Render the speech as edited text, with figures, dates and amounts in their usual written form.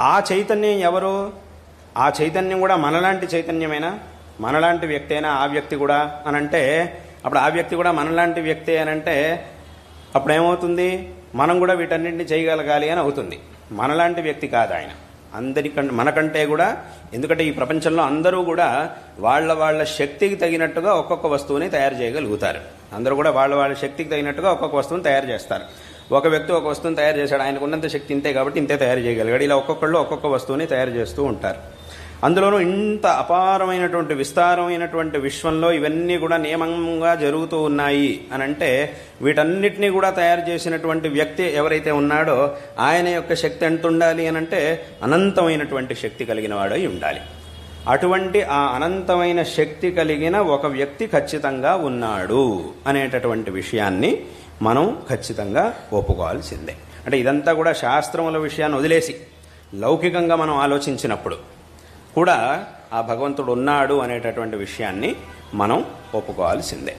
ఆ చైతన్యం ఎవరు? ఆ చైతన్యం కూడా మనలాంటి చైతన్యమేనా? మనలాంటి వ్యక్తి అయినా ఆ వ్యక్తి కూడా అనంటే, అప్పుడు ఆ వ్యక్తి కూడా మనలాంటి వ్యక్తి అనంటే అప్పుడు ఏమవుతుంది? మనం కూడా వీటన్నింటినీ చేయగలగాలి అని అవుతుంది. మనలాంటి వ్యక్తి కాదు ఆయన, అందరికంటే మనకంటే కూడా. ఎందుకంటే ఈ ప్రపంచంలో అందరూ కూడా వాళ్ళ వాళ్ళ శక్తికి తగినట్టుగా ఒక్కొక్క వస్తువుని తయారు చేయగలుగుతారు. అందరూ కూడా వాళ్ళ వాళ్ళ శక్తికి తగినట్టుగా ఒక్కొక్క వస్తువుని తయారు చేస్తారు. ఒక వ్యక్తి ఒక వస్తువుని తయారు చేశాడు, ఆయనకు ఉన్నంత శక్తి ఇంతే కాబట్టి ఇంతే తయారు చేయగలిగాడు. ఇలా ఒక్కొక్కళ్ళు ఒక్కొక్క వస్తువుని తయారు చేస్తూ ఉంటారు. అందులోనూ ఇంత అపారమైనటువంటి విస్తారమైనటువంటి విశ్వంలో ఇవన్నీ కూడా నియమంగా జరుగుతూ ఉన్నాయి అని అంటే, వీటన్నిటినీ కూడా తయారు చేసినటువంటి వ్యక్తి ఎవరైతే ఉన్నాడో ఆయన యొక్క శక్తి ఎంత ఉండాలి అని అంటే అనంతమైనటువంటి శక్తి కలిగిన వాడై ఉండాలి. అటువంటి ఆ అనంతమైన శక్తి కలిగిన ఒక వ్యక్తి ఖచ్చితంగా ఉన్నాడు అనేటటువంటి విషయాన్ని మనం ఖచ్చితంగా ఒప్పుకోవాల్సిందే. అంటే ఇదంతా కూడా శాస్త్రముల విషయాన్ని వదిలేసి లౌకికంగా మనం ఆలోచించినప్పుడు కూడా ఆ భగవంతుడు ఉన్నాడు అనేటటువంటి విషయాన్ని మనం ఒప్పుకోవాల్సిందే.